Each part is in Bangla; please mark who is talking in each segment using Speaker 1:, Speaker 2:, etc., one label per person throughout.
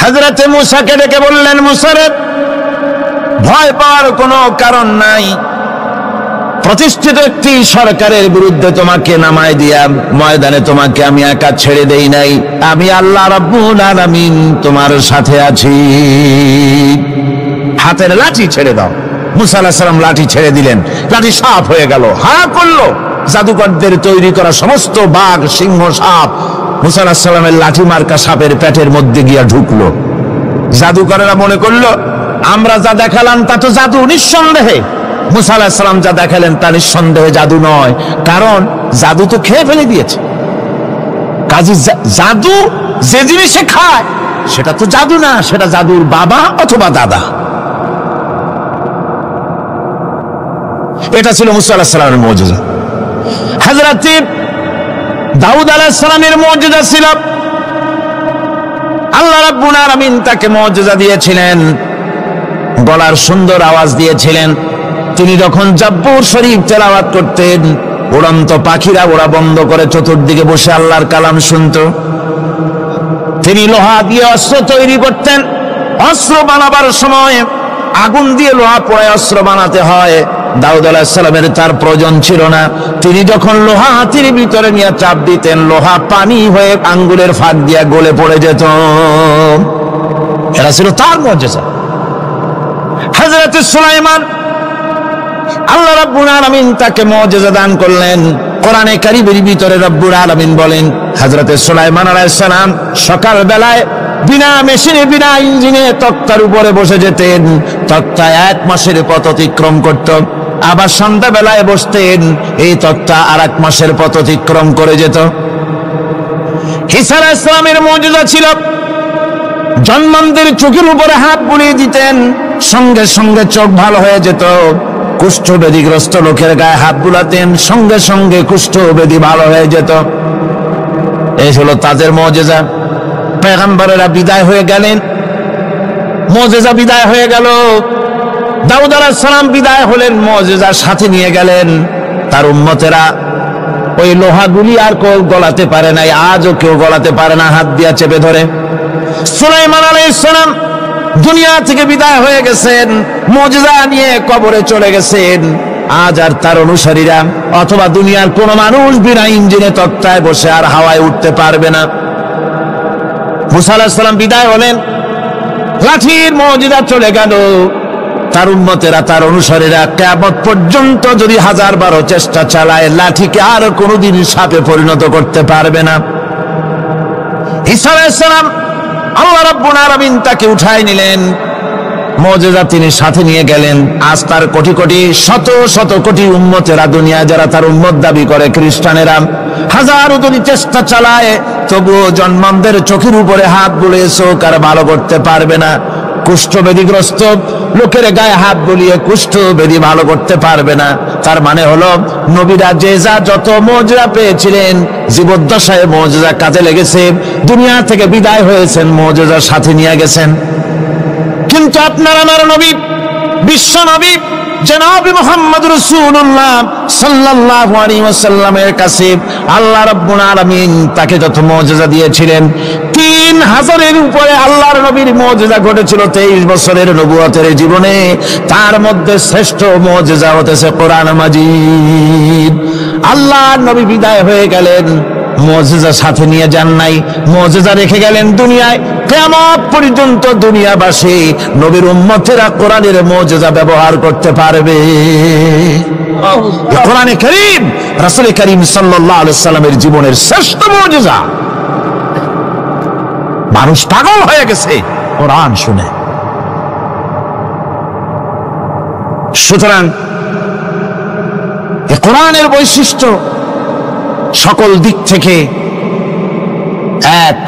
Speaker 1: হযরত মূসাকে ডেকে বললেন, মূসা রে, ভয় পাওয়ার কোনো কারণ নাই। প্রতিষ্ঠিত একটি সরকারের বিরুদ্ধে তোমাকে নামায় দিয়া ময়দানে তোমাকে আমি একা ছেড়ে দেই নাই। আমি আল্লাহ রাব্বুল আলামিন তোমার সাথে আছি। হাতের লাঠি ছেড়ে দাও। মূসা আলাইহিস সালাম লাঠি ছেড়ে দিলেন, লাঠি সাপ হয়ে গেল, হা করলো। জাদুকরদের তৈরি করা সমস্ত বাঘ, সিংহ, সাপ মূসা আলাইহিস সালামের লাঠি মার্কা সাপের পেটের মধ্যে গিয়া ঢুকলো। জাদুকরেরা মনে করলো আমরা যা দেখালাম তা তো জাদু, নিঃসন্দেহে। মূসা আলাইহিস সালাম যা দেখালেন তা নিঃসন্দেহে জাদু নয়, কারণ জাদু তো খেয়ে ফেলে দিয়েছে। কাজী জাদু যে জিনিসে খায় সেটা তো জাদু না, সেটা জাদুর বাবা অথবা দাদা। এটা ছিল মূসা আলাইহিস সালামের মুজিজা। হযরত দাউদ আলাইহিস সালামের মুজিজা ছিল, আল্লাহ রাব্বুল আলামিন তাকে মুজিজা দিয়েছিলেন, গলার সুন্দর আওয়াজ দিয়েছিলেন। তিনি যখন জাব্বুর শরীফ তেলাওয়াত করতেন, উড়ন্ত পাখিরা ওরা বন্ধ করে চতুর্দিকে বসে আল্লাহর কালাম শুনত। তিনি লোহা দিয়ে অস্ত্র তৈরি করতেন। অস্ত্র বানাবার সময় আগুন দিয়ে লোহা পোড়ায় অস্ত্র বানাতে হয়। দাউদ আলাইহিস সালামের তার প্রয়োজন ছিল না। তিনি যখন লোহা হাতির ভিতরে নিয়ে চাপ দিতেন, লোহা পানি হয়ে আঙ্গুলের ফাঁক দিয়ে গলে পড়ে যেত। এটা ছিল তার মুজিজা। হযরত সুলাইমান, আল্লাহ রাব্বুল আলামিন তাকে মুজিজা দান করলেন। কোরআনে কারীমের ভিতরে রব্বুল আলামিন বলেন, হযরত সুলাইমান আলাইহিস সালাম সকাল বেলায় বিনা মেশিনে, বিনা ইঞ্জিনে তক্তার উপরে বসে যেতেন। তক্তা 1 মাসের পথ অতিক্রম করত। আবার সন্ধ্যা বেলায় বসতেন, এই তক্তা আর 1 মাসের পথ অতিক্রম করে যেত। ঈসা আলাইহিস সালামের মুজিজা ছিল, জন্মান্ধের চোখের উপরে হাত বুলিয়ে দিতেন, সঙ্গে সঙ্গে চোখ ভালো হয়ে যেত। কুষ্ঠব্যাধিগ্রস্ত লোকের গায়ে হাত বুলাতেন, সঙ্গে সঙ্গে কুষ্ঠব্যাধি ভালো হয়ে যেত। এই হলো তাদের মুজিজা। পয়গম্বরেরা বিদায় হয়ে গেলেন, মুজিজা বিদায় হয়ে গেল। দাউদ আলাইহিস সালাম বিদায় হলেন, মুজিজা সাথে নিয়ে গেলেন। তার উম্মতেরা ওই লোহাগুলি আর কেউ গলাতে পারে নাই, আজও কেউ গলাতে পারে না হাত দিয়া চেপে ধরে। সুলাইমান আলাইহিস সালাম দুনিয়া থেকে বিদায় হয়ে গেছেন, মুজিজা নিয়ে কবরে চলে গেছেন। আজ আর তার অনুসারীরা অথবা দুনিয়ার কোন মানুষ বিনা ইঞ্জিনে তক্তায় বসে আর হাওয়ায় উঠতে পারবে না। মূসা আলাইহিস সালাম বিদায় হলেন, লাঠির মুজিজা চলে গেল। তার উম্মতেরা, তার অনুসারীরা কিয়ামত পর্যন্ত যদি 1000 চেষ্টা চালায়, লাঠিকে আর কোনোদিন সাপে পরিণত করতে পারবে না। ঈসা আলাইহিস সালাম, আল্লাহ রাব্বুল আলামিন তাকে উঠায় নিলেন, মুজিজা তিনি সাথে নিয়ে গেলেন। আজ তার কোটি কোটি, শত শত কোটি উম্মতেরা, দুনিয়া যারা তার উম্মত দাবি করে, খ্রিস্টানেরা, হাজারো যদি চেষ্টা চালায়, তবুও জন্মান্ধের চোখের উপরে হাত বুলিয়ে চোখ আর ভালো করতে পারবে না। কুষ্ঠব্যাধিগ্রস্ত লোকের গায়ে হাত বুলিয়ে কুষ্ঠব্যাধি ভালো করতে পারবে না। তার মানে হলো নবীরা যে যা যত মুজিজা পেয়েছিলেন, জীবদ্দশায় মুজিজা কাজে লেগেছে, দুনিয়া থেকে বিদায় হয়েছেন, মুজিজা সাথে নিয়ে গেছেন। কিন্তু আপনার আমার নবী, বিশ্ব নবী জনাব মুহাম্মদ রাসূলুল্লাহ সাল্লাল্লাহু আলাইহি ওয়াসাল্লামের কাছে আল্লাহ রাব্বুল আলামিন তাকে যত মুজিজা দিয়েছিলেন, 3000-এর উপরে আল্লাহর নবীর মুজিজা ঘটেছিল 23 বছরের নবুয়তের জীবনে। তার মধ্যে শ্রেষ্ঠ মুজিজা হতেছে কোরআন মাজিদ। আল্লাহর নবী বিদায় হয়ে গেলেন, মুজিজা সাথে নিয়ে যান নাই, মুজিজা রেখে গেলেন দুনিয়ায়। কিয়ামত পর্যন্ত দুনিয়াবাসী, নবীর উম্মতেরা কোরআনের মুজিজা ব্যবহার করতে পারবে। কোরআনে কারীম রাসূল কারীম সাল্লাল্লাহু আলাইহি সাল্লামের জীবনের শ্রেষ্ঠ মুজিজা। মানুষ পাগল হয়ে গেছে কোরআন শুনে। সুতরাং এই কোরআনের বৈশিষ্ট্য সকল দিক থেকে এক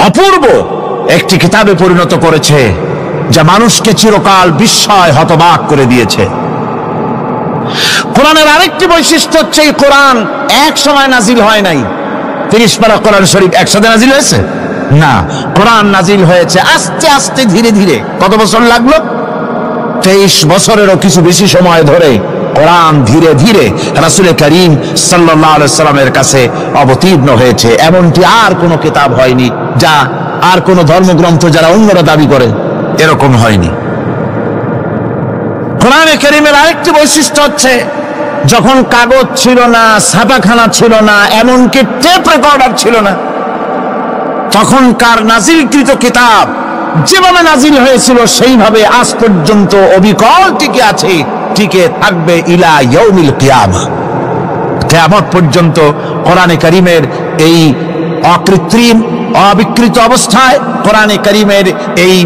Speaker 1: অপূর্ব একটি কিতাবে পরিণত করেছে, যা মানুষকে চিরকাল বিস্ময় হতবাক করে দিয়েছে। কোরআনের আরেকটি বৈশিষ্ট্য হচ্ছে, এই কোরআন এক সময় নাজিল হয় নাই। 30 পারা কোরআন শরীফ একসাথে নাজিল হয়েছে না, কোরআন নাজিল হয়েছে আস্তে আস্তে, ধীরে ধীরে। কত বছর লাগলো? 23 বছরেরও কিছু বেশি সময় ধরে কোরআন ধীরে ধীরে রাসূল করিম সাল্লাল্লাহু আলাইহি ওয়াসাল্লামের কাছে অবতীর্ণ হয়েছে। এমনটি আর কোনো কিতাব হয়নি, যা আর কোনো ধর্মগ্রন্থ যারা অন্যরা দাবি করে এরকম হয়নি। কোরআনে কারীমের আরেকটি বৈশিষ্ট্য হচ্ছে, যখন কাগজ ছিল না, ছাপাখানা ছিল না, এমনকি টেপ রেকর্ডার ছিল না, তখনকার নাজিলকৃত কিতাব যেভাবে নাজিল হয়েছিল সেইভাবে আজ পর্যন্ত অবিকল টিকে আছে, টিকে থাকবে ইলা ইয়াউমিল কিয়ামা। কিয়ামত পর্যন্ত কোরআনে কারীমের এই অকৃত্রিম অবিকৃত অবস্থায় কোরআনে কারীমের এই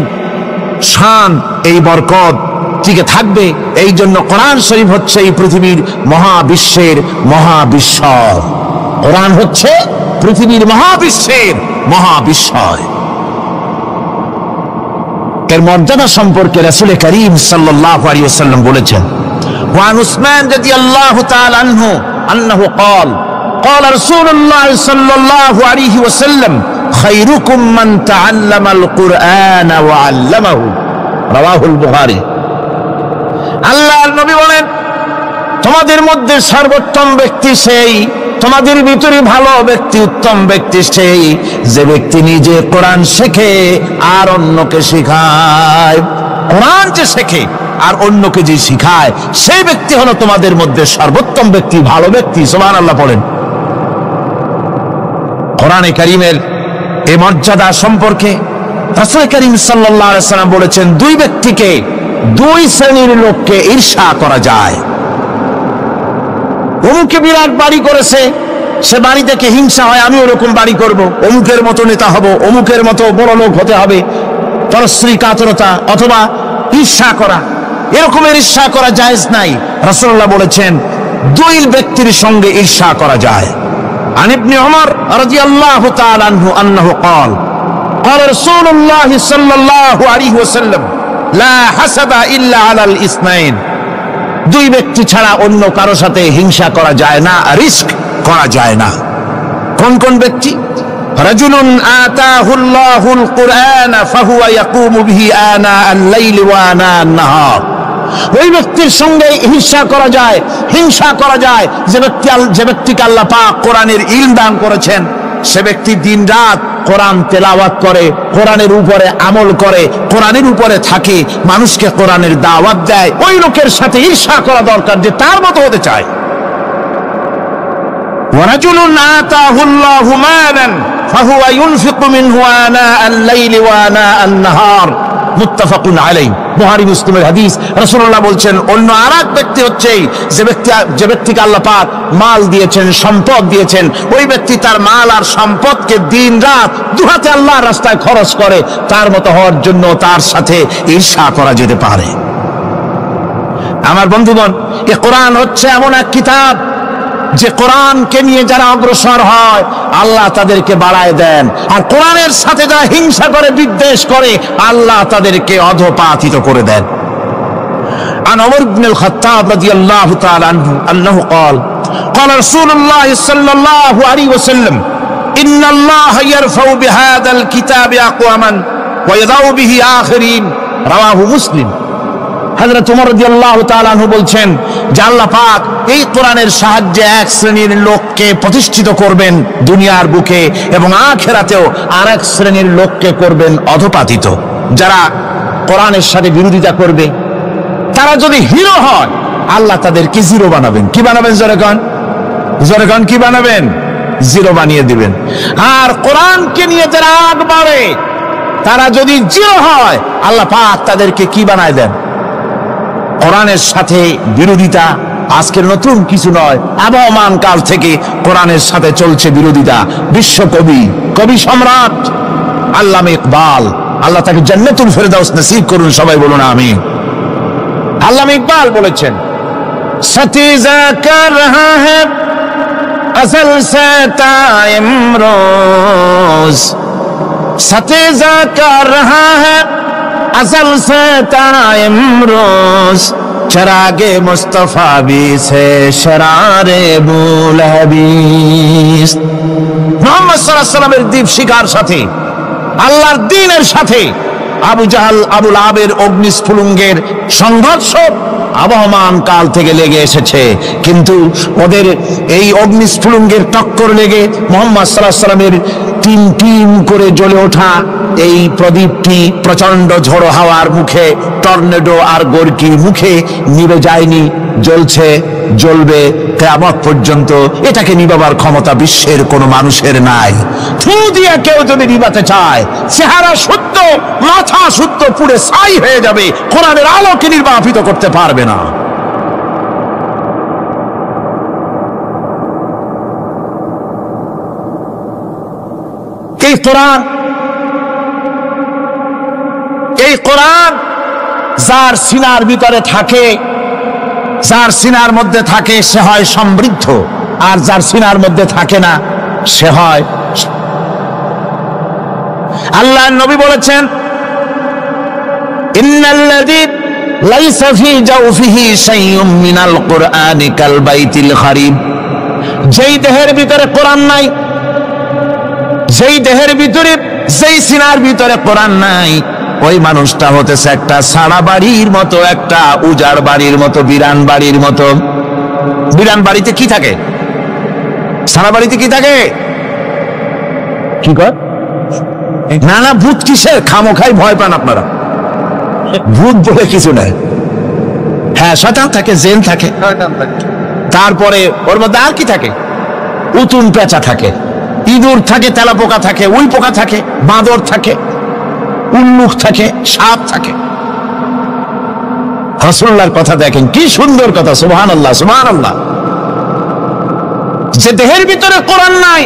Speaker 1: শান, এই বরকত টিকে থাকবে। এই জন্য কোরআন শরীফ হচ্ছে এই পৃথিবীর মহাবিশ্বের মহাবিস্ময়। কোরআন হচ্ছে পৃথিবীর মহাবিশ্বের মহাবিস্ময়। এর মর্যাদা সম্পর্কে রাসূল করিম সাল্লাল্লাহু আলাইহি ওয়াসাল্লাম বলেছেন, ওয়ান উসমান রাদিয়াল্লাহু তাআলা আনহু আন্নাহু قال قال رسول الله صلى الله عليه وسلم خيركم من تعلم القرآن وعلمه رواه البخاري। আল্লাহর নবী বলেন, তোমাদের মধ্যে সর্বোত্তম ব্যক্তি সেই, তোমাদের ভিতরে ভালো ব্যক্তি, উত্তম ব্যক্তি সেই যে ব্যক্তি নিজে কোরআন শেখে আর অন্যকে শেখায়। কোরআন যে শেখে আর অন্যকে যে শিখায় সেই ব্যক্তি হলো তোমাদের মধ্যে সর্বোত্তম ব্যক্তি, ভালো ব্যক্তি। সুবহানাল্লাহ পড়েন। কোরআনে কারীমের এই মর্যাদা সম্পর্কে রাসূল করিম সাল্লাল্লাহু আলাইহি ওয়াসাল্লাম বলেছেন, দুই ব্যক্তিকে, দুই শ্রেণীর লোককে ঈর্ষা করা যায়। অমুকে বিরাট বাড়ি করেছে, সে বাড়ি থেকে হিংসা হয়, আমি ওরকম বাড়ি করব, অমুকের মতো নেতা হব, অমুকের মতো বড় লোক হতে হবে। পরশ্রী কাতরতা অথবা ঈর্ষা করা, এরকমের ঈর্ষা করা জায়েজ নাই। রাসূলুল্লাহ বলেছেন, দুই ব্যক্তির সঙ্গে ঈর্ষা করা যায়। আন ইবনে ওমর রাদিয়াল্লাহু তাআলা আনহু আন্নাহু قال قال رسول الله صلى الله عليه وسلم لا حسد الا على الاثنين। দুই ব্যক্তি ছাড়া অন্য কারো সাথে হিংসা করা যায় না, রিস্ক করা যায় না। কোন কোন ব্যক্তি? রাজুলুন আতাহুল্লাহুল কুরআন ফাহুয়া ইয়াকুমু বিহি আনা আল-লাইলি ওয়া আনা আন-নাহার। ওই ব্যক্তির সঙ্গে হিংসা করা যায়, হিংসা করা যায় যে ব্যক্তিকে আল্লাহ পাক কোরআনের ইলম দান করেছেন, সে ব্যক্তি দিন রাত কোরআন তেলাওয়াত করে, কোরআনের উপরে আমল করে, কোরআনের উপরে থাকে, মানুষকে কোরআনের দাওয়াত দেয়। ওই লোকের সাথে ঈর্ষা করা দরকার যে তার মতো হতে চায়। ওয়ারাজুলুন আতাহুল্লাহু মালান ফাহুয়া ইউনফিকু মিনহু আনা আল-লাইলি ওয়া আনা আন-নাহার। মুত্তাফাকুন আলাইহি। বুখারী মুসলিমের হাদিস। রাসূলুল্লাহ বলছেন, অন্য আরেক ব্যক্তি হচ্ছে যে ব্যক্তিকে আল্লাহ পাক মাল দিয়েছেন, সম্পদ দিয়েছেন, ওই ব্যক্তি তার মাল আর সম্পদকে দিন রাত দুহাতে আল্লাহর রাস্তায় খরচ করে। তার মতো হওয়ার জন্য তার সাথে ঈর্ষা করা যেতে পারে। আমার বন্ধুগণ, এই কোরআন হচ্ছে এমন এক কিতাব যে কোরআনকে নিয়ে যারা অগ্রসর হয় আল্লাহ তাদেরকে বাড়ায় দেন, আর কোরআনের সাথে যারা হিংসা করে, বিদ্বেষ করে, আল্লাহ তাদেরকে অধঃপাতিত করে দেন। عن عمر بن الخطاب رضي الله تعالى عنه أنه قال قال رسول الله صلى الله عليه وسلم إن الله يرفع بهذا الكتاب أقواما ويضع به آخرين رواه مسلم। হযরত ওমর রাদিয়াল্লাহু তাআলা আনহু বলছেন যে আল্লাহ পাক এই কোরআনের সাহায্যে এক শ্রেণীর লোককে প্রতিষ্ঠিত করবেন দুনিয়ার বুকে, এবং আখিরাতেও আরেক শ্রেণীর লোককে করবেন অধঃপাতিত। যারা কোরআনের সাথে বিরোধিতা করবে, তারা যদি হিরো হয় আল্লাহ তাদেরকে জিরো বানাবেন। কি বানাবেন? জোরে কোন কি বানাবেন? জিরো বানিয়ে দিবেন। আর কোরআনকে নিয়ে যারা আগ বাড়ে, তারা যদি জিরো হয় আল্লাহ পাক তাদেরকে কি বানায় দেন? কোরআনের সাথে বিরোধিতা আজকের নতুন কিছু নয়, আবহমান কাল থেকে কোরআনের সাথে চলছে বিরোধিতা। বিশ্বকবি, কবি সম্রাট আল্লামা ইকবাল, আল্লাহ তাকে জান্নাতুল ফেরদাউস নসিব করুন, সবাই বলুন আমিন। আল্লামা ইকবাল বলেছেন, সতীজা কর রহা হ্যায় আসল সে তাইমরোজ, সতীজা কর রহা হ্যায় আসল সে তাইমরোজ, চরাগে মুস্তফা বি সে শরারে বুলহবিস। মুহাম্মদ সাল্লাল্লাহু আলাইহি ওয়াসাল্লামের দীপ শিখার সাথে, আল্লাহর দ্বীনের সাথে আবু জাহাল, আবুল আবের অগ্নিস্ফুলিঙ্গের সংঘর্ষ আবহমান কাল থেকে লেগে এসেছে, কিন্তু ওদের এই অগ্নিস্ফুলিঙ্গের টক্কর লেগে মুহাম্মদ সাল্লাল্লাহু আলাইহি ওয়াসাল্লামের টিম টিম করে জ্বলে ওঠা এই প্রদীপটি প্রচন্ড ঝড়ো হাওয়ার মুখে, টর্নেডো আর গর্কির মুখে নিভে যায়নি, জ্বলছে, জ্বলবে কিয়ামত পর্যন্ত। এটাকে নিভাবার ক্ষমতা বিশ্বের কোনো মানুষের নাই। থু দিয়ে কেউ যদি নিভাতে চায়, চেহারা শুদ্ধ, মাথা শুদ্ধ, পুড়ে ছাই হয়ে যাবে, কোরআনের আলোকে নির্বাপিত করতে পারবে না। এই কোরআন যার সিনার ভিতরে থাকে, যার সিনার মধ্যে থাকে সে হয় সমৃদ্ধ, আর যার সিনার মধ্যে থাকে না সে হয়। আল্লাহর নবী বলেছেন, ইন্নাল্লাযী লাইসা ফী জাওফিহি শাইউম মিনাল কুরআনি কাল বাইতিল খারিব। যেই দেহের ভিতরে কোরআন নাই, যেই দেহের ভিতরে, যেই সিনার ভিতরে কোরআন নাই, ওই মানুষটা হতেছে একটা সারা বাড়ির মতো, একটা উজাড় বাড়ির মতো, বিরান বাড়ির মতো। বিরান বাড়িতে কি থাকে? সারা বাড়িতে কি থাকে? কি কর না না, ভূত কিসের? খামোখাই ভয় পান আপনারা। ভূত বলে কিছু নাই। হ্যাঁ, শয়তান থাকে, জিন থাকে, তারপরে ওর মধ্যে আর কি থাকে? উতুন পেঁচা থাকে, ইঁদুর থাকে, তেলাপোকা থাকে, উই পোকা থাকে, বাঁদর থাকে, উল্লুক থাকে, সাপ থাকে। রাসূলুল্লাহর কথা দেখেন, কি সুন্দর কথা, সুবহানাল্লাহ সুবহানাল্লাহ। যে দেহের ভিতরে কোরআন নাই,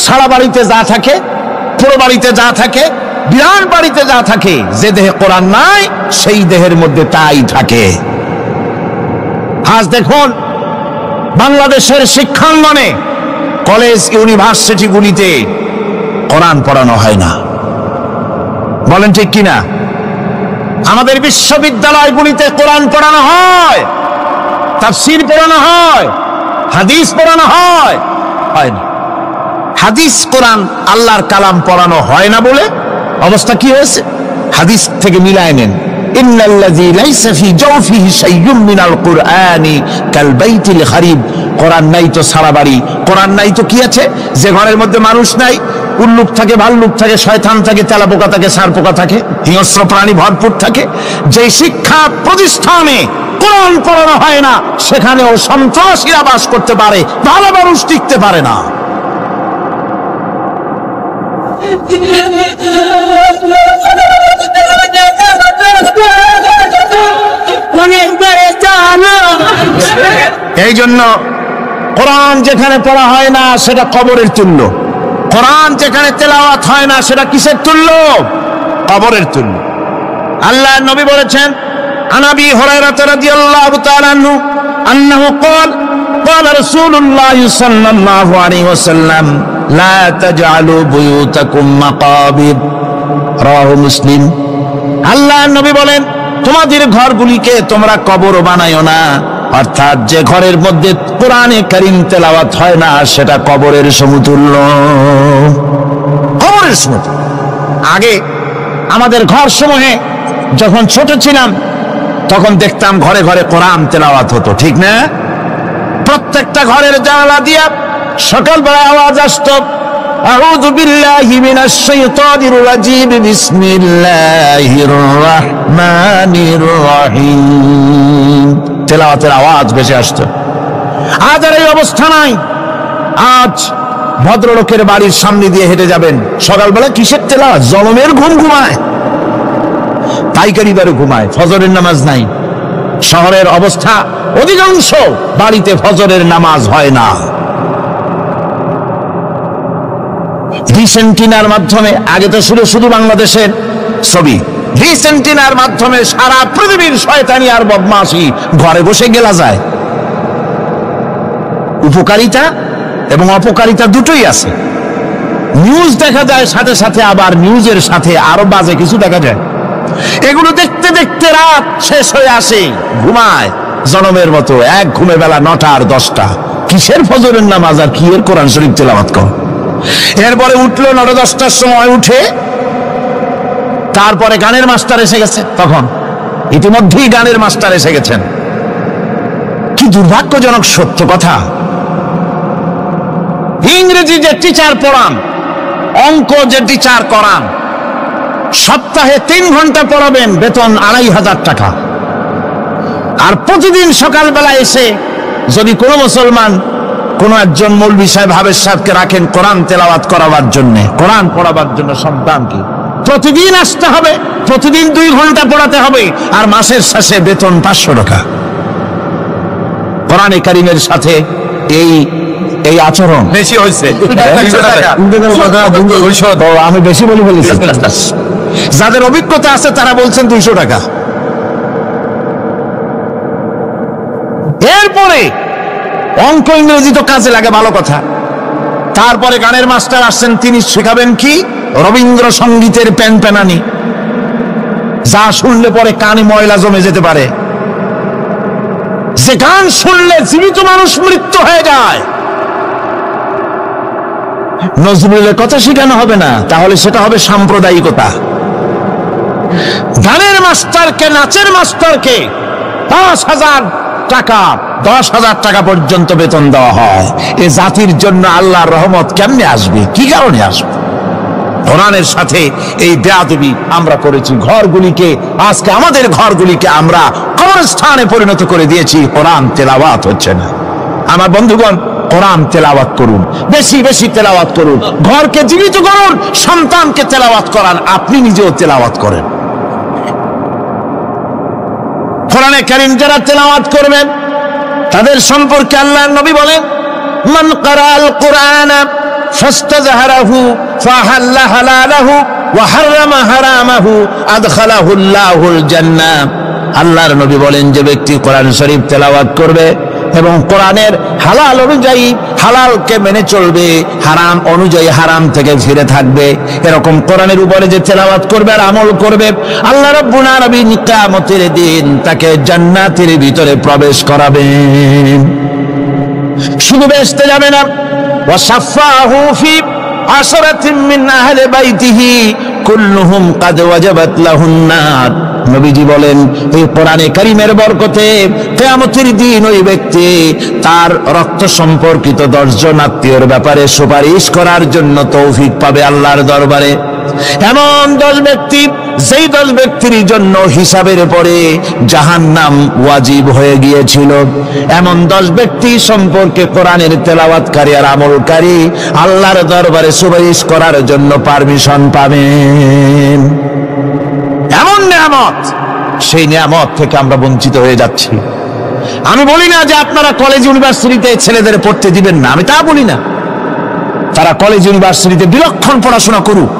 Speaker 1: সারা বাড়িতে যা থাকে, পুরো বাড়িতে যা থাকে, বিরাট বাড়িতে যা থাকে, যে দেহে কোরআন নাই সেই দেহের মধ্যে তাই থাকে। আজ দেখুন বাংলাদেশের শিক্ষাঙ্গনে, কলেজ ইউনিভার্সিটিগুলিতে কোরআন পড়ানো হয় না। বলেন ঠিক কিনা? আমাদের বিশ্ববিদ্যালয়গুলিতে কোরআন পড়ানো হয়, তাফসীর পড়ানো হয়, হাদিস পড়ানো হয়, হয় না। হাদিস, কোরআন, আল্লাহর কালাম পড়ানো হয় না বলে অবস্থা কি হয়েছে? হাদিস থেকে মিলায় নেন, ইন্নাল্লাযী লাইসা ফী জাওফিহি শাইউম মিনাল কুরআনি কাল বাইতিল খারিব। কোরআন নাই তো সারা বাড়ি, কোরআন নাই তো কি আছে? যে ঘরের মধ্যে মানুষ নাই, উল্লুক থাকে, ভাল্লুক থাকে, শয়তান থাকে, তেলাপোকা থাকে, সারপোকা থাকে, হিংস্র প্রাণী ভরপুর থাকে। যে শিক্ষা প্রতিষ্ঠানে কোরআন পড়ানো হয় না, সেখানেও সন্ত্রাসীরা বাস করতে পারে, ভালো মানুষ টিকতে পারে না। এই জন্য কোরআন যেখানে পড়া হয় না সেটা কবরের তুল্য, কোরআন যেখানে তেলাওয়াত হয় না সেটা কিসের তুল্য? কবরের তুল্য। আল্লাহর নবী বলেছেন, আন আবি হুরায়রা রাদিয়াল্লাহু তাআলা আনহু আন্নাহু ক্বাল ক্বালা রাসূলুল্লাহ সাল্লাল্লাহু আলাইহি ওয়াসাল্লাম লা তাজআলু বুয়ুতাকুম মাকাবির। রাওয়াহু মুসলিম। আল্লাহর নবী বলেন, তোমাদের ঘরগুলিকে তোমরা কবর বানাইও না। অর্থাৎ যে ঘরের মধ্যে কোরআনে কারীম তেলাওয়াত হয় না সেটা কবরের সমতুল্য, কবরের সমতুল্য। আগে আমাদের ঘর সমূহে যখন ছোট ছিলাম তখন দেখতাম ঘরে ঘরে কোরআন তেলাওয়াত হতো, ঠিক না? প্রত্যেকটা ঘরের জানালা দিয়া সকালবেলা আওয়াজ আসতো, আউযু বিল্লাহি মিনাশ শাইতানির রাজিম, বিসমিল্লাহির রাহমানির রহিম। তেলাওয়াতের আওয়াজ ভেসে আসতো। আজ আর এই অবস্থা নাই। আজ ভদ্রলোকের বাড়ির সামনে দিয়ে হেঁটে যাবেন, সকালবেলা কিসের তেলাওয়াত? জলমের ঘুম ঘুমায়, পাইকারি দরে ঘুমায়, ফজরের নামাজ নাই। শহরের অবস্থা, অধিকাংশ বাড়িতে ফজরের নামাজ হয় না। রিসেন্টিনার মাধ্যমে, আগে তো শুধু বাংলাদেশের ছবি, রিসেন্টিনার মাধ্যমে সারা পৃথিবীর শয়তানি আর বদমাশি ঘরে বসে গেলা যায়। উপকারিতা এবং অপকারিতা দুটোই আছে। নিউজ দেখা যায়, সাথে সাথে আবার নিউজের সাথে আরো বাজে কিছু দেখা যায়। এগুলো দেখতে দেখতে রাত শেষ হয়ে আসে, ঘুমায় জনমের মতো, এক ঘুমে বেলা 9টা আর 10টা। কিসের ফজরের নামাজ আর কি এর কোরআন শরীফ তেলাওয়াত কর। এরপরে উঠলো 9টা 10টার সময়, উঠে তারপরে গানের মাস্টার এসে গেছে, তখন ইতিমধ্যেই গানের মাস্টার এসে গেছেন। কি দুর্ভাগ্যজনক সত্য কথা। ইংরেজি যে টিচার পড়ান, অঙ্ক যে টিচার করান, সপ্তাহে 3 ঘন্টা পড়াবেন, বেতন 2500 টাকা। আর প্রতিদিন সকালবেলা এসে যদি কোনো মুসলমান কোনো একজন মৌলভী সাহেব, হাফেজ সাহেবকে রাখেন কোরআন তেলাওয়াত করাবার জন্য, কোরআন পড়াবার জন্য সন্তানকে, প্রতিদিন আসতে হবে, প্রতিদিন 2 ঘন্টা পড়াতে হবে, আর মাসের শেষে বেতন 500 টাকা। কোরআনে কারীমের সাথে এই আচরণ বেশি হয়েছে। আমি বেশি বলে ফেলেছি। যাদের অভিজ্ঞতা আছে তারা বলছেন 200 টাকা। এরপরে অঙ্ক ইংরেজি তো কাজে লাগে, ভালো কথা। তারপরে গানের মাস্টার আসছেন, তিনি শেখাবেন কি? রবীন্দ্রসঙ্গীতের প্যানপ্যানানি, যা শুনলে পরে কানে ময়লা জমে যেতে পারে, যে গান শুনলে জীবিত মানুষ মৃত্যু হয়ে যায়। নজরুলের কথা শেখানো হবে না, তাহলে সেটা হবে সাম্প্রদায়িকতা। গানের মাস্টারকে, নাচের মাস্টারকে 5,000 টাকা, 10,000 টাকা পর্যন্ত বেতন দেওয়া হয়। এ জাতির জন্য আল্লাহর রহমত কেমনে আসবে? কি কারণে আসবে? কোরআনের সাথে এই বেয়াদবি আমরা করেছি। ঘরগুলিকে, আজকে আমাদের ঘরগুলিকে আমরা কবরস্থানে পরিণত করে দিয়েছি। কোরআন তেলাওয়াত হচ্ছে না। আমার বন্ধুগণ, কোরআন তেলাওয়াত করুন, বেশি বেশি তেলাওয়াত করুন, ঘরকে জীবিত করুন, সন্তানকে তেলাওয়াত করান, আপনি নিজেও তেলাওয়াত করেন। কোরআনে কারীম যারা তেলাওয়াত করবেন তাদের সম্পর্কে আল্লাহর নবী বলেন, মান ক্বারাআল কুরআনা ফাস্তাযহারাহু ফাহাল্লা হালালাহু ওয়া হারামা হারামাহু আদখালাহুল্লাহুল জান্নাহ। আল্লাহর নবী বলেন, যে ব্যক্তি কোরআন শরীফ তেলাওয়াত করবে এবং কোরআনের হালাল অনুযায়ী হালালকে মেনে চলবে, হারাম অনুযায়ী হারাম থেকে ফিরে থাকবে, এরকম কোরআনের উপরে যে তেলাওয়াত করবে আর আমল করবে, আল্লাহ রাব্বুল আলামিন কিয়ামতের দিন তাকে জান্নাতের ভিতরে প্রবেশ করাবেন। শুধু বেহেশতে যাবে না, ওয়া শাফাহু ফি আশরাতিন মিন আহলি বাইতিহি কুল্লুহুম কাদ ওয়াজাবাত লাহুন নার। নবীজি বলেন, এই কোরআনে কারীমের বরকতে কিয়ামতের দিন ওই ব্যক্তি তার রক্ত সম্পর্কিত 10 জন আত্মীয়র ব্যাপারে সুপারিশ করার জন্য তৌফিক পাবে আল্লাহর দরবারে। এমন 10 ব্যক্তি, যেই 10 ব্যক্তির জন্য হিসাবের পরে জাহান্নাম ওয়াজিব হয়ে গিয়েছিল, এমন 10 ব্যক্তি সম্পর্কে কোরআনের তেলাওয়াতকারী আর আমলকারী আল্লাহর দরবারে সুপারিশ করার জন্য পারমিশন পাবেন। এমন নিয়ামত, সেই নিয়ামত থেকে আমরা বঞ্চিত হয়ে যাচ্ছি। আমি বলি না যে আপনারা কলেজ ইউনিভার্সিটিতে ছেলেদের পড়তে দিবেন না, আমি তা বলি না। তারা কলেজ ইউনিভার্সিটিতে বিলক্ষণ পড়াশোনা করুক,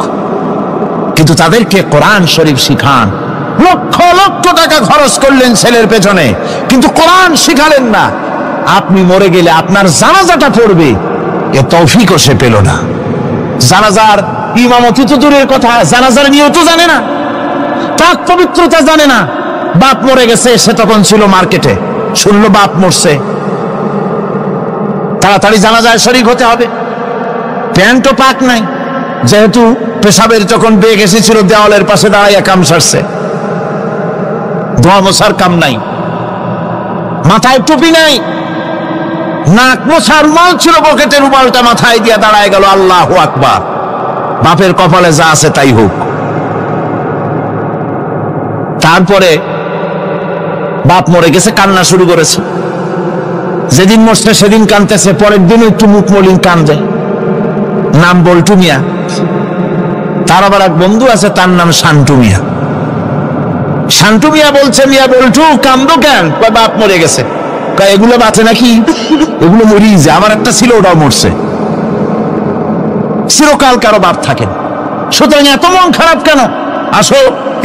Speaker 1: কিন্তু তাদেরকে কোরআন শরীফ শিখান। লক্ষ লক্ষ টাকা খরচ করলেন ছেলের পেছনে, কিন্তু কোরআন শিখালেন না। আপনি মরে গেলে আপনার জানাজাটা পড়বে, এ তৌফিকও সে পেল না। জানাজার ইমামতি তো দূরের কথা, জানাজার নিয়ত জানে না, পাক পবিত্রতা জানে না। বাপ মরে গেছে, সে তখন ছিল মার্কেটে, শুনলো বাপ মরছে, তাড়াতাড়ি জানাজায় শরীক হতে হবে। প্যান্টও পাক নাই, যেহেতু পেশাবের যখন বেগ এসেছিল দেওয়ালের পাশে দাঁড়াইয়া কাম সারছে, ধোয়া মোছার কাম নাই, মাথায় টুপি নাই, নাক মোছা রুমাল ছিল পকেটে, রুমালটা মাথায় দিয়া দাঁড়ায় গেল। আল্লাহু আকবার। বাপের কপালে যা আছে তাই হোক। তারপরে বাপ মরে গেছে, কান্না শুরু করেছে। যেদিন মরছে সেদিন কানতেছে, পরের দিনও একটু মুখ মলিন কান্দে। নাম বল্টু মিয়া। তার আবার এক বন্ধু আছে, তার নাম শান্টু মিয়া। শান্টু মিয়া বলছে, মিয়া বল্টু কান্দো কেন? বাপ মরে গেছে। এগুলো বাঁচে নাকি? এগুলো মরিয়ে যায়। আমার একটা ছিল, ওটাও মরছে। চিরকাল কারো বাপ থাকেন, সুতরাং এত মন খারাপ কেন? আসো,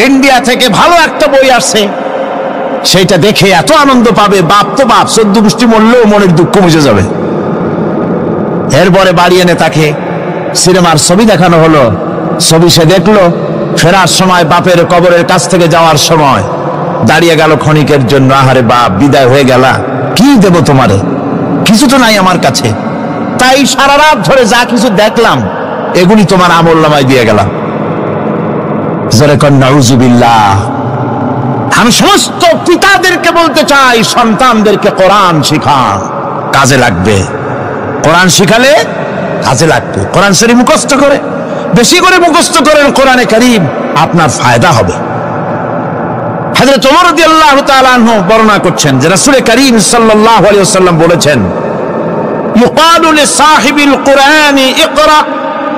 Speaker 1: ইন্ডিয়া থেকে ভালো একটা বই আসছে, সেইটা দেখে এত আনন্দ পাবে। বাপ তো বাপ, 14 গোষ্ঠী মরলেও মনের দুঃখ মুছে যাবে। এরপরে বাড়ি এনে তাকে সিনেমার ছবি দেখানো হলো। ছবি সে দেখলো, ফেরার সময় বাপের কবরের কাছ থেকে যাওয়ার সময় দাঁড়িয়ে গেল ক্ষণিকের জন্য। আহারে বাপ, বিদায় হয়ে গেলা, কি দেব তোমারে? কিছু তো নাই আমার কাছে, তাই সারা রাত ধরে যা কিছু দেখলাম এগুলি তোমার আমল নামায় দিয়ে গেলাম। জোরে কর নাউজুবিল্লাহ। আমি সমস্ত পিতাদেরকে বলতে চাই, সন্তানদেরকে কোরআন শিখান, কাজে লাগবে। কোরআন শিখালে কাজে লাগবে। কোরআন শরীফ মুখস্থ করে, বেশি করে মুখস্থ করেন কোরআনে কারীম, আপনার ফায়দা হবে। হযরত ওমর রাদিয়াল্লাহু তাআলা আনহু বর্ণনা করছেন যে রাসূল কারীম সাল্লাল্লাহু আলাইহি ওয়াসাল্লাম বলেছেন, ইউকালু লিসাহিবিল কুরআনি ইকরা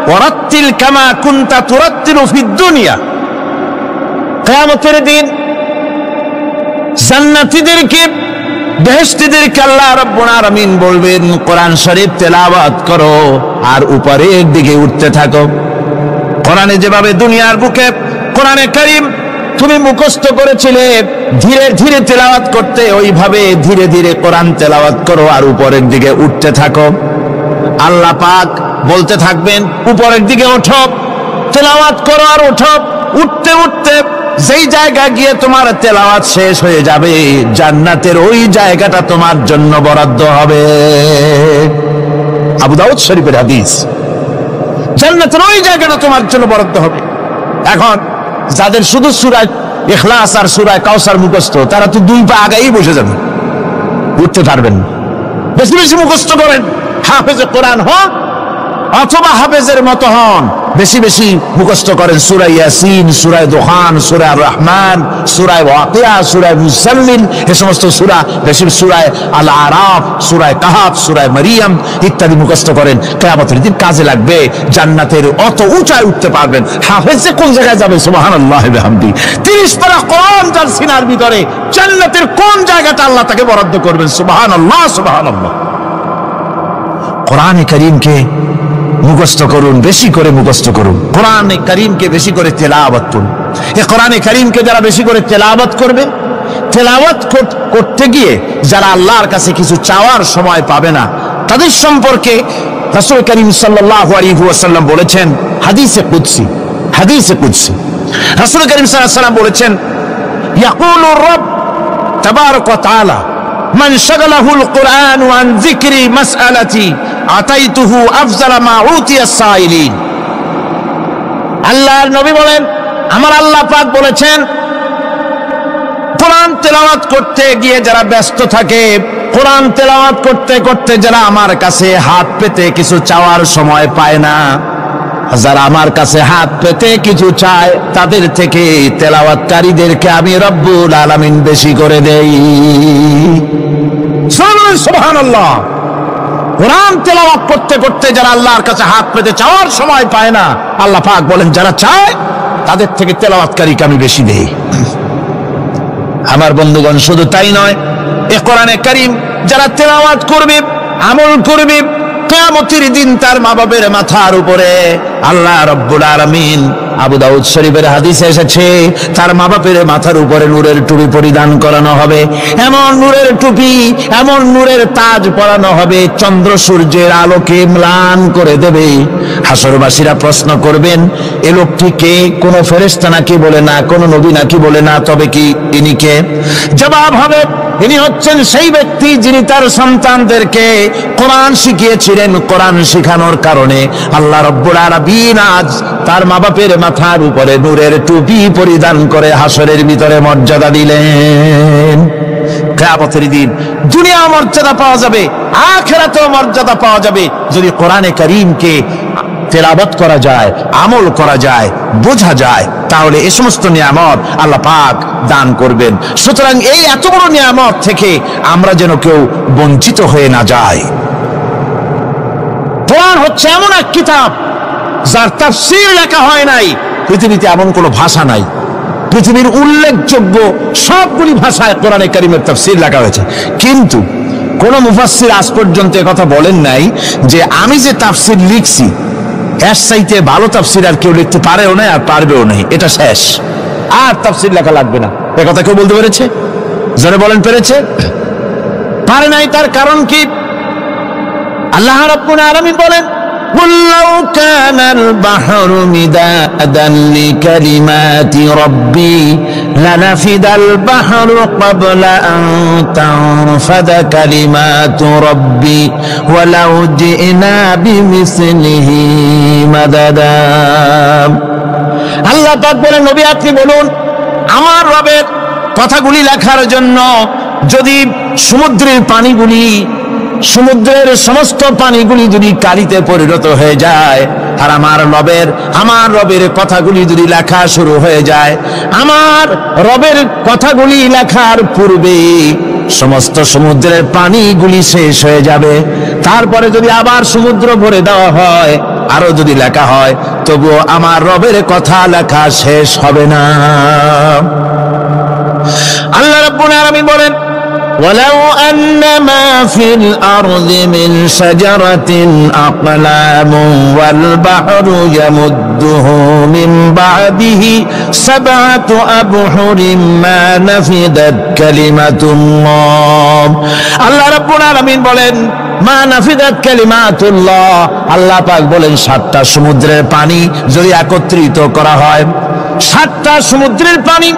Speaker 1: ওয়ারাত্তিল কামা কুনতা তুরাত্তিলু ফিদ দুনিয়া। কিয়ামতের দিন জান্নাতীদেরকে, বেহেশতীদেরকে আল্লাহ রাব্বুল আলামিন বলবেন, কোরআন শরীফ তেলাওয়াত করো আর উপরের দিকে উঠতে থাকো। কোরআনে যেভাবে দুনিয়ার বুকে কোরআনে কারীম তুমি মুখস্থ করেছিলে, ধীরে ধীরে তেলাওয়াত করতে, ওইভাবে ধীরে ধীরে কোরআন তেলাওয়াত করো আর উপরের দিকে উঠতে থাকো। আল্লাহ পাক বলতে থাকবেন, উপরের দিকে ওঠো, তেলাওয়াত করো আর ওঠো। উঠতে উঠতে যেই জায়গা গিয়ে তোমার তেলাওয়াত শেষ হয়ে যাবে, জান্নাতের ওই জায়গাটা তোমার জন্য বরাদ্দ হবে। আবু দাউদ শরীফের হাদিস। জান্নাতের ওই জায়গাটা তোমার জন্য বরাদ্দ হবে। এখন যাদের শুধু সূরা ইখলাস আর সূরা কাউসার মুখস্থ, তারা তো দুই পা আগাই বসে যাবে, উঠতে পারবেন না। বেশি বেশি মুখস্থ করেন, হাফেজে কোরআন হন অথবা হাফেজের মতো হন। বেশি বেশি মুখস্থ করেন সূরা ইয়াসিন, সূরা দুখান, সূরা রহমান, সূরা ওয়াকিয়া, সূরা মুজাম্মিল, এই সমস্ত সূরা, বেশি সূরা আল আরাফ, সূরা কাহাফ, সূরা মারিয়াম ইত্যাদি মুখস্থ করেন। কিয়ামতের দিন কাজে লাগবে। জান্নাতের অত উঁচায় উঠতে পারবেন। হাফেজে কোন জায়গায় যাবে? সুবহানাল্লাহি ওয়া বিহামদি। 30 পারা কোরআন যার সিনার ভিতরে, জান্নাতের কোন জায়গাটা আল্লাহ তাকে বরাদ্দ করবেন? সুবহানাল্লাহ, সুবহানাল্লাহ। কোরআনে কারীমকে মুখস্থ করুন, বেশি করে মুখস্থ করুন। কোরআনে কারীমকে বেশি করে তেলাওয়াত করুন। এই কোরআনে কারীমকে যারা বেশি করে তেলাওয়াত করবে, তেলাওয়াত করতে গিয়ে যারা আল্লাহর কাছে কিছু চাওয়ার সময় পাবে না, তাদের সম্পর্কে রাসূল কারীম সাল্লাল্লাহু আলাইহি ওয়াসাল্লাম বলেছেন হাদিসে কুদসি। হাদিসে কুদসি রাসূল কারীম সাল্লাল্লাহু আলাইহি ওয়াসাল্লাম বলেছেন, ইয়াকুলুর রাbb তাবারাকা ওয়া তাআলা মান শাগালাহুল কুরআন আন যিকরি মাসআলাতি আতাইতুহু আফজালা মা উতিয়াস সাইলিন। আল্লাহর নবী বলেন, আমার আল্লাহ পাক বলেছেন, কোরআন তেলাওয়াত করতে গিয়ে যারা ব্যস্ত থাকে, কোরআন তেলাওয়াত করতে করতে যারা আমার কাছে হাত পেতে কিছু চাওয়ার সময় পায় না, যারা আমার কাছে হাত পেতে কিছু চায়, তাদের থেকে তেলাওয়াতকারীদেরকে আমি রব্বুল আলামিন বেশি করে দেই। সুবহানাল্লাহ। কোরআন তেলাওয়াত করতে করতে যারা আল্লাহর কাছে হাত পেতে চাওয়ার সময় পায় না, আল্লাহ পাক বলেন যারা চায় তাদের থেকে তেলাওয়াতকারীকে আমি বেশি দেই। আমার বন্ধুগণ, শুধু তাই নয়, এই কোরআনে কারীম যারা তেলাওয়াত করবে, আমল করবে, কিয়ামতের দিন তার মা বাবার মাথার উপরে আল্লাহ রাব্বুল আলামিন, আবু দাউদ শরীফের হাদিসে এসেছে, তার মা বাপের মাথার উপরে নূরের টুপি পরিধান করানো হবে। এমন নূরের টুপি, এমন নূরের তাজ পরানো হবে, চন্দ্র সূর্যের আলোকে ম্লান করে দেবে। হাসরবাসীরা প্রশ্ন করবেন, এ লোকটি কে? কোন ফেরেশতা নাকি? বলে না। কোন নবী নাকি? বলে না। তবে কি ইনি কে? জবাব হবে, ইনি হচ্ছেন সেই ব্যক্তি যিনি তার সন্তানদেরকে কোরআন শিখিয়েছিলেন। কোরআন শিখানোর কারণে আল্লাহ রাব্বুল আলামিন আজ তার মা বাপের মাথার উপরে নূরের টুপি পরিধান করে হাসরের ভিতরে মর্যাদা দিলেন। কিয়ামতের দিন দুনিয়া মর্যাদা পাওয়া যাবে, আখিরাতেও মর্যাদা পাওয়া যাবে যদি কোরআনে কারীমকে তেলাওয়াত করা যায়, আমল করা যায়, বোঝা যায়, তাহলে এই সমস্ত নিয়ামত আল্লাহ পাক দান করবেন। সুতরাং এই এত বড় নিয়ামত থেকে আমরা যেন কেউ বঞ্চিত হয়ে না যায়। কোরআন হচ্ছে এমন এক কিতাব যার তাফসীর লেখা হয় নাই। পৃথিবীতে এমন কোনো ভাষা নাই, পৃথিবীর উল্লেখযোগ্য সবগুলি ভাষায় কোরআনে কারীমের তাফসীর লেখা হয়েছে, কিন্তু কোন মুফাসসির আজ পর্যন্ত কথা বলেন নাই যে আমি যে তাফসীর লিখছি এর চাইতে ভালো তাফসীর আর কেউ লিখতে পারেও না আর পারবেও না, এটা শেষ, আর তাফসীর লেখা লাগবে না। এ কথা কেউ বলতে পেরেছে? জোরে বলেন, পেরেছে? পারে নাই। তার কারণ কি? আল্লাহ রাব্বুল আলামিন বলেন, قُلْ لَوْ كَانَ الْبَحْرُ مِدَادًا لِكَلِمَاتِ رَبِّي لَنَفِدَ الْبَحْرُ قَبْلَ أَن تَنفَدَ كَلِمَاتُ رَبِّي وَلَوْ جِئْنَا بِمِثْلِهِ مَدَدًا। আল্লাহ পাক বলেন, নবী আপনি বলুন, আমার রবের কথাগুলি লেখার জন্য যদি সমুদ্রের পানিগুলি, সমুদ্রের সমস্ত পানিগুলি যদি কালিতে পরিণত হয়ে যায়, আর আমার রবের কথাগুলি যদি লেখা শুরু হয়ে যায়, আমার রবের কথাগুলি লেখার পূর্বে সমস্ত সমুদ্রের পানিগুলি শেষ হয়ে যাবে। তারপরে যদি আবার সমুদ্র ভরে দেওয়া হয়, আরো যদি লেখা হয়, তবুও আমার রবের কথা লেখা শেষ হবে না। আল্লাহ রাব্বুল আলামিন বলেন, ولو أن ما في الأرض من شجرة أقلام والبحر يمده من بعده 7 أبحر ما نفدت كلمة الله। আল্লাহ রাব্বুল আলামিন বলেন, মা নাফিদাত কালিমাতুল্লাহ, আল্লাহ পাক বলেন 7টা সমুদ্রের পানি যদি একত্রিত করা হয়, 7টা সমুদ্রের পানি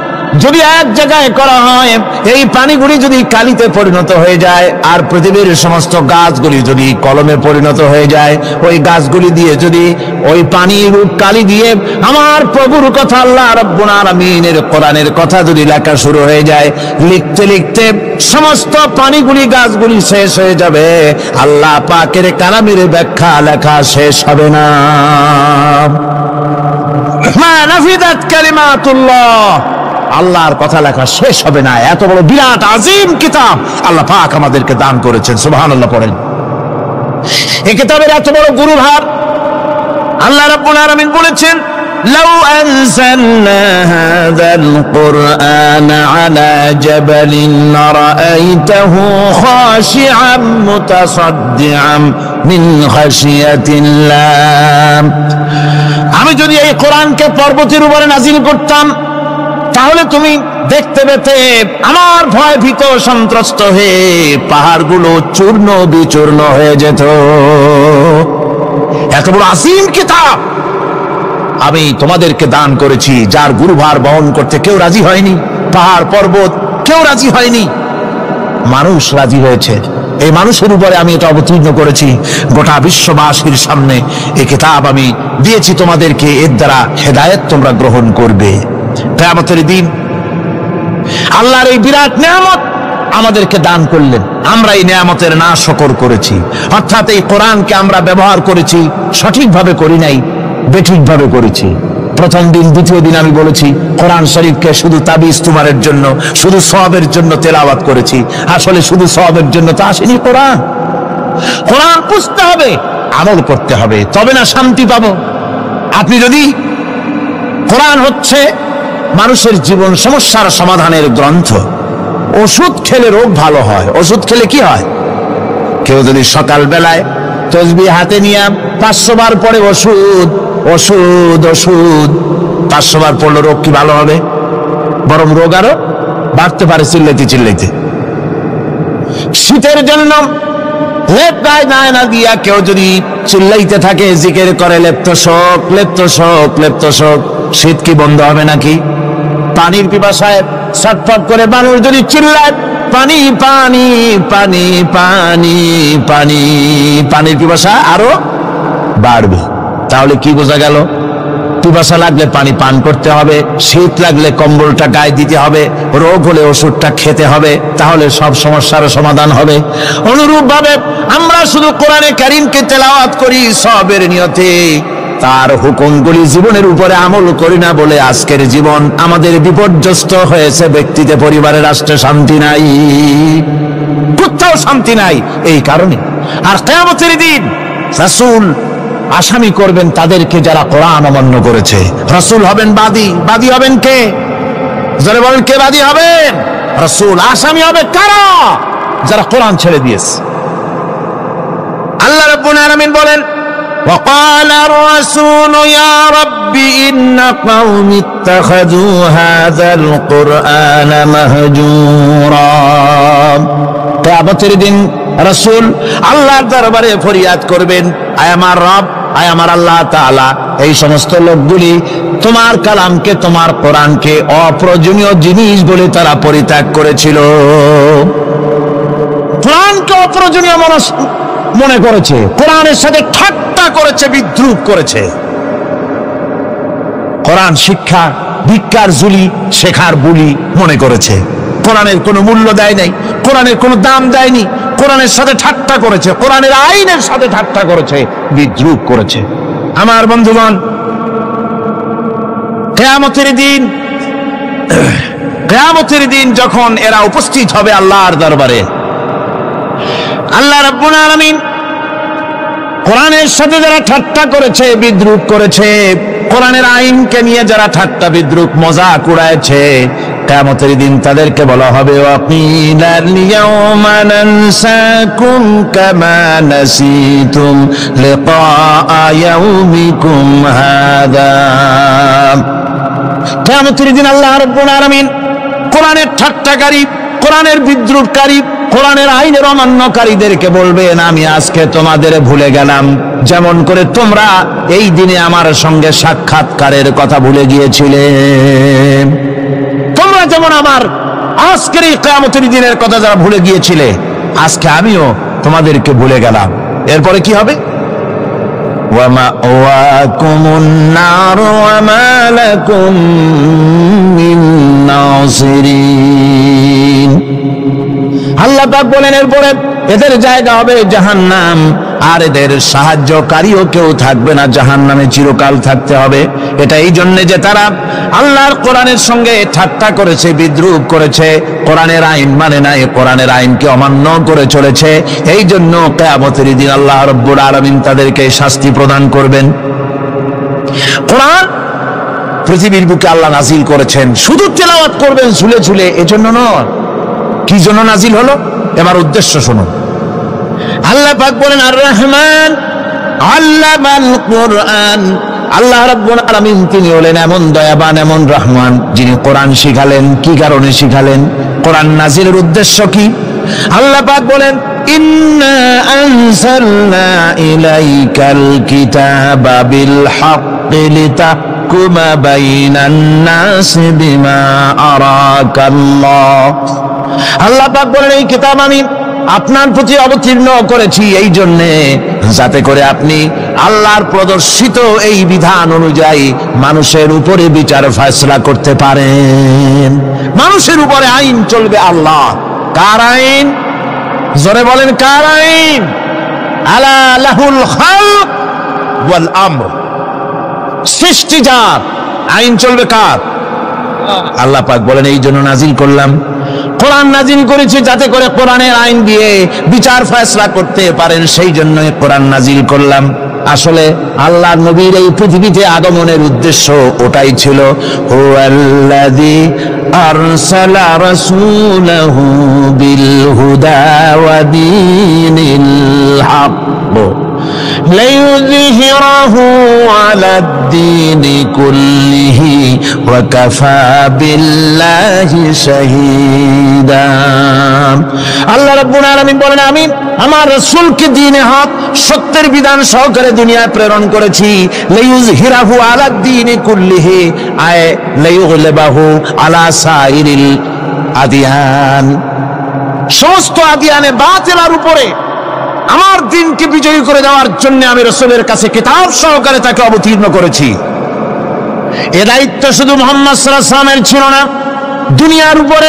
Speaker 1: যদি এক জায়গায় করা হয়, এই পানিগুলি যদি কালিতে পরিণত হয়ে যায়, আর পৃথিবীর সমস্ত গাছগুলি যদি কলমে পরিণত হয়ে যায়, ওই গাছগুলি দিয়ে যদি ওই পানির রূপ কালি দিয়ে আমার প্রভুর কথা, আল্লাহ রাব্বুল আলামিনের কোরআনের কথা যদি লেখা শুরু হয়ে যায়, লিখতে লিখতে সমস্ত পানিগুলি গাছগুলি শেষ হয়ে যাবে, আল্লাহ পাকের কালামের ব্যাখ্যা লেখা শেষ হবে না। মা নাফিদাত কালিমাতুল্লাহ, আল্লাহর কথা লেখা শেষ হবে না। এত বড় বিরাট আজিম কিতাব আল্লাহ পাক আমাদেরকে দান করেছেন, সুবহানাল্লাহ পড়েন। এই কিতাবের এত বড় গুরুভার আল্লাহ রাব্বুল আলামিন বলেছেন, লাউ আনজালনা হাযাল কুরআনা আলা জাবালিন লারাআইতাহু খাশিআম মুতাসাদ্দিআম মিন খাশিয়াতিল্লাহ। আমি যদি এই কোরআনকে পর্বতের উপরে নাযিল করতাম, তাহলে তুমি দেখতে পেতে আমার ভয় ভীত সন্ত্রস্ত হয়ে পাহাড়গুলো চূর্ণ বিচূর্ণ হয়ে যেত। এত বড় আসিম কিতাব আমি তোমাদেরকে দান করেছি, যার গুরুভার বহন করতে কেউ রাজি হয়নি, পাহাড় পর্বত কেউ রাজি হয়নি, মানুষ রাজি হয়েছে। এই মানুষের উপরে আমি এটা অবতীর্ণ করেছি, গোটা বিশ্ববাসীর সামনে এই কিতাব আমি দিয়েছি তোমাদেরকে, এর দ্বারা হেদায়েত তোমরা গ্রহণ করবে। কিয়ামতের দিন আল্লাহর এই বিরাট নিয়ামত আমাদেরকে দান করলেন, আমরা এই নিয়ামতের না শকর করেছি, অর্থাৎ এই কোরআনকে আমরা ব্যবহার করেছি সঠিকভাবে করি নাই, বেঠিকভাবে করেছি। প্রথম দিন দ্বিতীয় দিন আমি বলেছি কোরআন শরীফকে শুধু তাবিজ তুমারের জন্য, শুধু সওয়াবের জন্য তেলাওয়াত করেছি। আসলে শুধু সওয়াবের জন্য তো আসেনি কোরআন। কোরআন বুঝতে হবে, আমল করতে হবে, তবে না শান্তি পাবো। আপনি যদি, কোরআন হচ্ছে মানুষের জীবন সমস্যার সমাধানের গ্রন্থ। ওষুধ খেলে রোগ ভালো হয়। ওষুধ খেলে কি হয়? কেউ যদি সকাল বেলায় তসবিহ হাতে নিয়ে 500 বার পড়ে ওষুধ ওষুধ ওষুধ, 500 বার পড়লে রোগ কি ভালো হবে? বরং রোগ আরো বাড়তে পারে চিল্লাইতে চিল্লাইতে। শীতের জন্য লেপ গায়ে না দিয়া কেউ যদি চিল্লাইতে থাকে, জিকির করে লেপ্ত শোক লেপ্ত শোক লেপ্ত শোক, শীত কি বন্ধ হবে নাকি? পানির পিপাসায় ছটফট করে মানুষ যদি চিল্লায় পানি পানি পানি পানি পানি, পানির পিপাসা আরো বাড়বে। তাহলে কি বোঝা গেল? পিপাসা লাগলে পানি পান করতে হবে, শীত লাগলে কম্বলটা গায়ে দিতে হবে, রোগ হলে ওষুধটা খেতে হবে, তাহলে সব সমস্যার সমাধান হবে। অনুরূপ ভাবে আমরা শুধু কোরআনে কারীমকে তেলাওয়াত করি সওয়াবের নিয়তে, তার হুকুমগুলি জীবনের উপরে আমল করি না বলে আজকের জীবন আমাদের বিপর্যস্ত হয়েছে। ব্যক্তিতে, পরিবারে, রাষ্ট্রে শান্তি নাই, কোথাও শান্তি নাই এই কারণে। আর কিয়ামতের দিন রাসূল আসামি করবেন তাদেরকে যারা কোরআন অমান্য করেছে। রাসূল হবেন বাদী। বাদী হবেন কে? যারা বলেন কে বাদী হবেন? রাসূল। আসামি হবে কারা? যারা কোরআন ছেড়ে দিয়েছে। আল্লাহ রাব্বুল আলামিন বলেন, وقال الرسول يا رب إن قومي اتخذوا هذا القرآن مهجورا। কিয়ামতের দিন রাসূল আল্লাহর দরবারে ফরিয়াদ করবেন, আয় আমার রব, আয় আমার আল্লাহ তাআলা, এই সমস্ত লোকগুলি তোমার কালামকে, তোমার কোরআনকে অপ্রয়োজনীয় জিনিস বলে তারা পরিত্যাগ করেছিল। কোরআনকে অপ্রয়োজনীয় মনে করেছে, কোরআনের সাথে ঠাট্টা করেছে, বিদ্রুপ করেছে। কোরআন শিক্ষা ভিক্ষার ঝুলি শেখার বুলি মনে করেছে। কোরআনের কোনো মূল্য দেয় নাই, কোরআনের কোনো দাম দেয়নি, কোরআনের সাথে ঠাট্টা করেছে, কোরআনের আইনের সাথে ঠাট্টা করেছে, বিদ্রূপ করেছে। আমার বন্ধুগণ, কিয়ামতের দিন যখন এরা উপস্থিত হবে আল্লাহর দরবারে, আল্লাহ রাব্বুল আলামিন কোরআনের সাথে যারা ঠাট্টা করেছে, বিদ্রূপ করেছে, কোরআনের আইনকে নিয়ে যারা ঠাট্টা বিদ্রূপ মজাক উড়াইছে, কিয়ামতের দিন তাদেরকে বলা হবে ওয়াকিলাল ইয়াওমা নানসাকুম কামা নাসিতুম লিকা ইয়াউমিকুম হাযা। কিয়ামতের দিন আল্লাহ রাব্বুল আলামিন কোরআনের ঠাট্টাকারী, কোরআনের বিদ্রূপকারী, কোরআনের আইনের অমান্যকারীদেরকে বলবেন আমি আজকে তোমাদের ভুলে গেলাম, যেমন করে তোমরা এই দিনে আমার সঙ্গে সাক্ষাৎকারের কথা ভুলে গিয়েছিলে। তোমরা যেমন আমার আজকের এই কিয়ামতের দিনের কথা যারা ভুলে গিয়েছিলে, আজকে আমিও তোমাদেরকে ভুলে গেলাম। এরপরে কি হবে? ওয়ামাওয়াকুমুন নার ওয়া মা লাকুম মিন নাসিরিন। আল্লাহ পাক বলেন এরপরে এদের জায়গা হবে জাহান্নাম, আর এদের সাহায্যকারীও কেউ থাকবে না, জাহান্নামে চিরকাল থাকতে হবে। এটা এই জন্য যে তারা আল্লাহর কোরআনের সঙ্গে ঠাট্টা করেছে, বিদ্রূপ করেছে, কোরআনের আইন মানে নাই, কোরআনের আইনকে অমান্য করে চলেছে। এই জন্য কিয়ামতের দিন আল্লাহ রাব্বুল আলামিন তাদেরকে শাস্তি প্রদান করবেন। কোরআন পৃথিবীর বুকে আল্লাহ নাজিল করেছেন, শুধু তেলাওয়াত করবেন ঝুলে ঝুলে, এজন্য নয়। কি জন্য নাজিল হলো? এবার উদ্দেশ্য শুনুন। আল্লাহ পাক বলেন আর রহমান আল্লামাল কোরআন। আল্লাহ রাব্বুল আলামিন তিনি হলেন এমন দয়াবান, এমন রহমান, যিনি কোরআন শিখালেন। কি কারণে শিখালেন? কোরআন নাজিলের উদ্দেশ্য কি? আল্লাহ পাক বলেন ইন্না আনজালনা ইলাইকাল কিতাবা বিল হাক্কি লিতাহকুমা বাইনান নাসি বিমা আরাকাল্লাহ। আল্লাহ পাক বলেন এই কিতাব আমি আপনার প্রতি অবতীর্ণ করেছি এই জন্যে যাতে করে আপনি আল্লাহর প্রদর্শিত এই বিধান অনুযায়ী মানুষের উপরে বিচার ফয়সালা করতে পারেন। মানুষের উপরে আইন চলবে আল্লাহ। কার আইন? জোরে বলেন কার আইন? আলা লাহুল খালক ওয়াল আমর। সৃষ্টি যার, আইন চলবে কার? আল্লাহ পাক বলেন এই জন্য নাজিল করলাম, কোরআন নাজিল করেছি যাতে করে কোরআনের আইন দিয়ে বিচার ফয়সালা করতে পারেন, সেই জন্য কোরআন নাজিল করলাম। আসলে আল্লাহর নবীর এই পৃথিবীতে আগমনের উদ্দেশ্য ওটাই ছিল। হুয়াল্লাযী আরসালা রাসূলাহু বিল হুদা ওয়া দীনিল হক লিইয়ুযহিরাহু আলাদ-দীনি কুল্লিহি ওয়া কাফা বিল্লাহি শাহীদা। আল্লাহ রাব্বুল আলামিন বলেন আমি আমার রাসূলকে দ্বীনে হক, সত্যের বিধান সহকারে দুনিয়ায় প্রেরণ করেছি। লিইয়ুযহিরাহু আলাদ-দীনি কুল্লিহি আয় লিইয়ুগলিবাহু আলা সাইরিল আদিয়ান। সমস্ত আদিয়ানে বাতিলের উপরে আমার দিনকে বিজয়ী করে দেওয়ার জন্য আমি রাসূলের কাছে কিতাব সহকারে তাকে অবতীর্ণ করেছি। এ দায়িত্ব শুধু মুহাম্মদ সাল্লাল্লাহু আলাইহি ওয়াসাল্লামের ছিল না, দুনিয়ার উপরে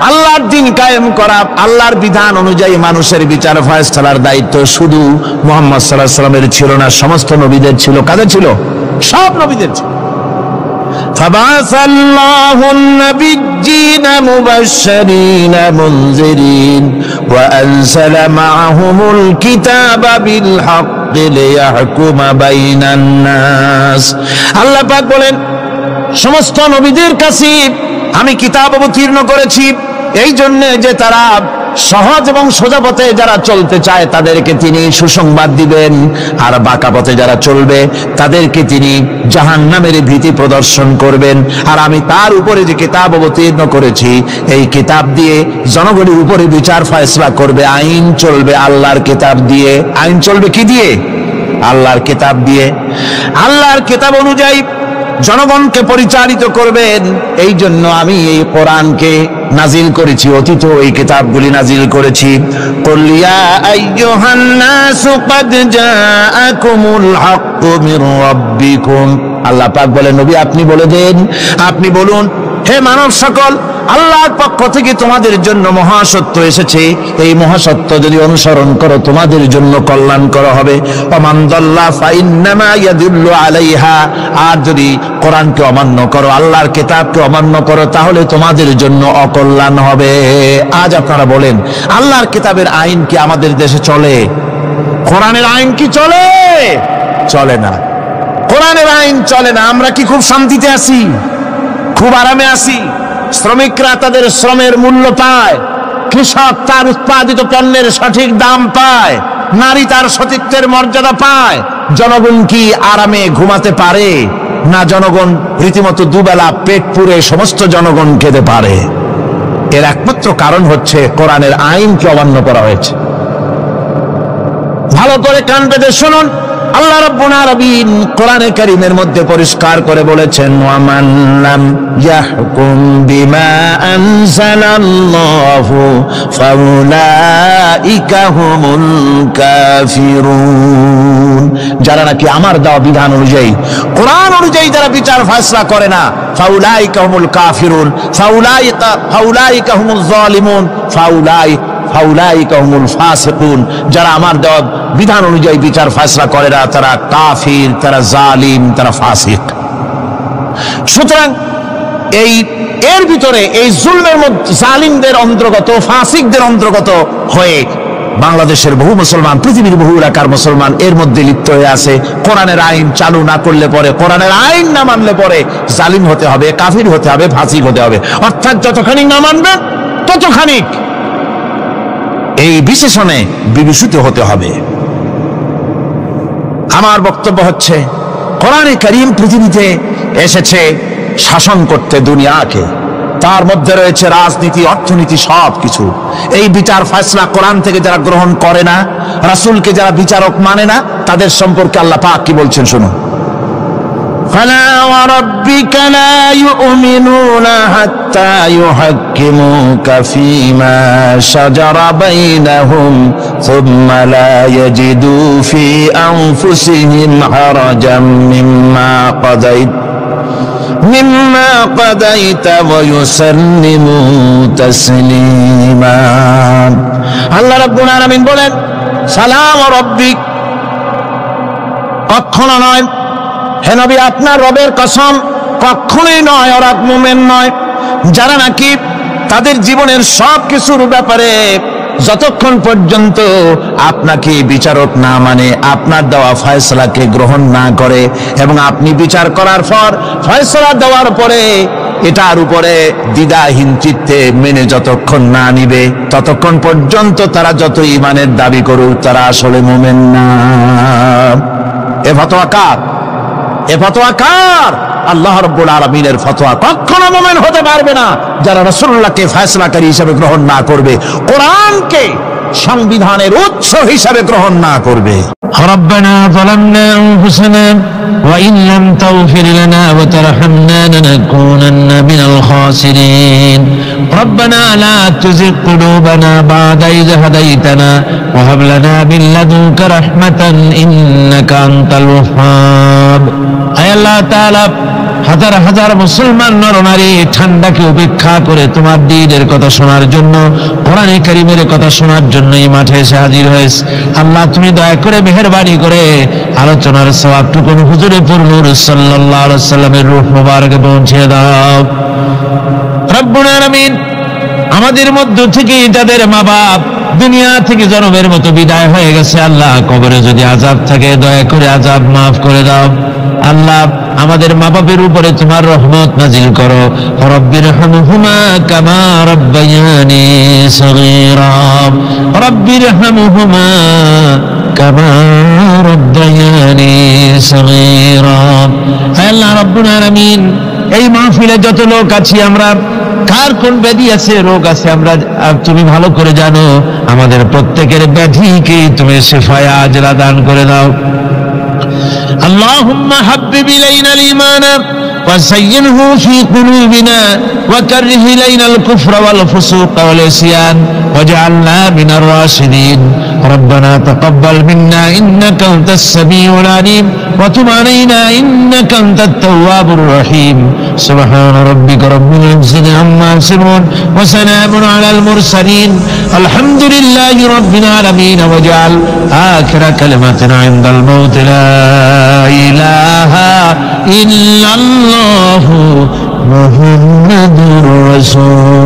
Speaker 1: আল্লাহর দিন কায়েম করা, আল্লাহর বিধান অনুযায়ী মানুষের বিচার ফয়সালার দায়িত্ব শুধু মুহাম্মদ সাল্লাল্লাহু আলাইহি ওয়াসাল্লামের ছিল না, সমস্ত নবীদের ছিল। কাদের ছিল? সব নবীদের ছিল। فبعث الله النبيين مبشرين منذرين وأنزل معهم الكتاب بالحق ليحكم بين الناس। আল্লাহ পাক বলেন সমস্ত নবীদের কাছে আমি কিতাব অবতীর্ণ করেছি এই জন্য যে তারা সহজ এবং সোজা পথে যারা চলতে চায় তাদেরকে তিনি সুসংবাদ দিবেন, আর বাঁকা পথে যারা চলবে তাদেরকে তিনি জাহান্নামের ভীতি প্রদর্শন করবেন। আর আমি তার উপরে যে কিতাব অবতীর্ণ করেছি এই কিতাব দিয়ে জনগণের উপরে বিচার ফয়সালা করবে। আইন চলবে আল্লাহর কিতাব দিয়ে। আইন চলবে কি দিয়ে? আল্লাহর কিতাব দিয়ে। আল্লাহর কিতাব অনুযায়ী জনগণকে পরিচালিত করবেন। এই জন্য আমি এই কোরআনকে নাজিল করেছি, অতীত এই কিতাবগুলি নাজিল করেছি। কুল ইয়া আইয়ুহান নাসু ক্বাদ জাআকুমুল হাক্কু মির রাব্বিকুম আল্লাহ পাক বলেন, নবী আপনি বলে দেন, আপনি বলুন, হে মানব সকল, আল্লাহর পক্ষ থেকে তোমাদের জন্য মহাসত্য এসেছে, এই মহাসত্য যদি অনুসরণ করো তোমাদের জন্য কল্যাণকর হবে। ওমান দাল্লা ফাইন্নামা ইয়াদুল্লু আলাইহা, আর যদি কোরআনকে অমান্য করো, আল্লাহর কিতাবকে অমান্য করো, তাহলে তোমাদের জন্য অকল্যাণ হবে। আজ আপনারা বলেন, আল্লাহর কিতাবের আইন কি আমাদের দেশে চলে? কোরআনের আইন কি চলে? চলে না। কোরআনের আইন চলে না। আমরা কি খুব শান্তিতে আছি? খুব আরামে আছি? শ্রমিকরা তাদের শ্রমের মূল্য পায়, কৃষক তার উৎপাদিত পণ্যের সঠিক দাম পায়, নারী তার সতীত্বের মর্যাদা পায়, জনগণ কি আরামে ঘুমাতে পারে? না, জনগণ রীতিমতো দুবেলা পেট পুরে সমস্ত জনগণ খেতে পারে। এর একমাত্র কারণ হচ্ছে কোরআনের আইনকে অমান্য করা হয়েছে। ভালো করে কান পেতে শুনুন, আল্লাহ রাব্বুল আলামিন কোরআনে কারীমের মধ্যে পরিষ্কার করে বলেছেন, ওয়ামান লাম ইয়াহকুম বিমা আনজালাল্লাহু ফাউলাইকা হুমুল কাফিরুন। যারা নাকি আমার দেওয়া বিধান অনুযায়ী, কোরআন অনুযায়ী যারা বিচার ফয়সালা করে না, ফাউলাইকা হুমুল কাফিরুন, ফাউলাইকা হুমুল যালিমুন, ফাউলাইকা হুমুল ফাসিকুন। যারা আমার দেওয়া বিধান অনুযায়ী বিচার ফয়সালা করে না, তারা কাফির, তারা জালিম, তারা ফাসিক। সুতরাং এর ভিতরে এই জুলমের মধ্যে জালিমদের অন্তর্গত, ফাসিকদের অন্তর্গত হয়ে বাংলাদেশের বহু মুসলমান, পৃথিবীর বহু এলাকার মুসলমান এর মধ্যে লিপ্ত হয়ে আছে। কোরআনের আইন চালু না করলে পরে, কোরআনের আইন না মানলে পরে জালিম হতে হবে, কাফির হতে হবে, ফাসিক হতে হবে। অর্থাৎ যতখানি না মানবে ততখানি এই বিশেষণে বিভূষিত হতে হবে। আমার বক্তব্য হচ্ছে, কোরআনে কারীম পৃথিবীতে এসেছে শাসন করতে দুনিয়াকে। তার মধ্যে রয়েছে রাজনীতি, অর্থনীতি, সব কিছু। এই বিচার ফয়সালা কোরআন থেকে যারা গ্রহণ করে না, রাসূলকে যারা বিচারক মানে না, তাদের সম্পর্কে আল্লাহ পাক কি বলছেন শুনুন। فلا وربك لا يؤمنون حتى يحكموك فيما شجر بينهم ثم لا يجدوا في أنفسهم حرجا مما قضيت ويسلموا تسليما। আল্লাহ রাব্বুল আলামিন বলেন, সালাম রব্বিক, কখনো নয় হে নবী, আপনার রবের কসম, কখনোই নয়, ওরা মুমিন নয় যারা নাকি তাদের জীবনের সব কিছুর ব্যাপারে যতক্ষণ পর্যন্ত আপনাকে বিচারক না মানে, আপনার দেওয়া ফয়সালাকে গ্রহণ না করে, এবং আপনি বিচার করার পর ফয়সালা দেওয়ার পরে এটার উপরে দ্বিধাহীন চিত্তে মেনে যতক্ষণ না নিবে, ততক্ষণ পর্যন্ত তারা যত ঈমানের দাবি করুক, তারা আসলে মুমিন না। এ ফতোয়া কার? এ ফতোয়া কার? আল্লাহ রাব্বুল আলামিনের ফতোয়া। কখনো মুমিন হতে পারবে না যারা রাসূলুল্লাহকে ফয়সালাকারী হিসেবে গ্রহণ না করবে, কোরআনকে সংবিধানের উৎস হিসেবে গ্রহণ না করবে।
Speaker 2: ربنا ظلمنا أنفسنا وإن لم تغفر لنا وترحمنا لنكونن من الخاسرين ربنا لا تزغ قلوبنا بعد إذ هديتنا وهب لنا من لدنك رحمة إنك أنت الوهاب। أي الله تعالى হাজার হাজার মুসলমান নরনারী ঠান্ডাকে উপেক্ষা করে তোমার দ্বীনের কথা শোনার জন্য, কোরআনে কারীমের কথা শোনার জন্য এই মাঠে এসে হাজির হয়েছে। আল্লাহ তুমি দয়া করে মেহেরবানি করে আলোচনার সওয়াবটুকু হুজুরে পুরনূর সাল্লাল্লাহু আলাইহি ওয়াসাল্লামের রূহ মুবারকে পৌঁছে দাও। রব্বুল আলামিন, আমাদের মধ্য থেকে যাদের মা বাপ দুনিয়া থেকে জনমের মতো বিদায় হয়ে গেছে, আল্লাহ কবরে যদি আযাব থাকে দয়া করে আযাব মাফ করে দাও। আল্লাহ আমাদের মা বাপের উপরে তোমার রহমত নাজিল করো। রব্বিরহামহুমা কামা রাব্বায়ানি সগীরা, রব্বিরহামহুমা কামা রাব্বায়ানি সগীরা। হে আল্লাহ রাব্বুল আলামিন, এই মাহফিলে যত লোক আছি আমরা, কার কোন ব্যাধি আছে, রোগ আছে, আমরা তুমি ভালো করে জানো। আমাদের প্রত্যেকের ব্যাধিকে তুমি শিফায়ে আজলা দান করে দাও। اللهم حبب إلينا الإيمان وزينه في قلوبنا وكره إلينا الكفر والفسوق والعصيان واجعلنا من الراشدين ربنا تقبل منا إنك أنت السميع العليم وتب علينا إنك أنت التواب الرحيم سبحان ربك رب العزة عما يصفون وسلام على المرسلين الحمد لله رب العالمين واجعل آخر كلمتنا عند الموت لا إله إلا الله محمد رسول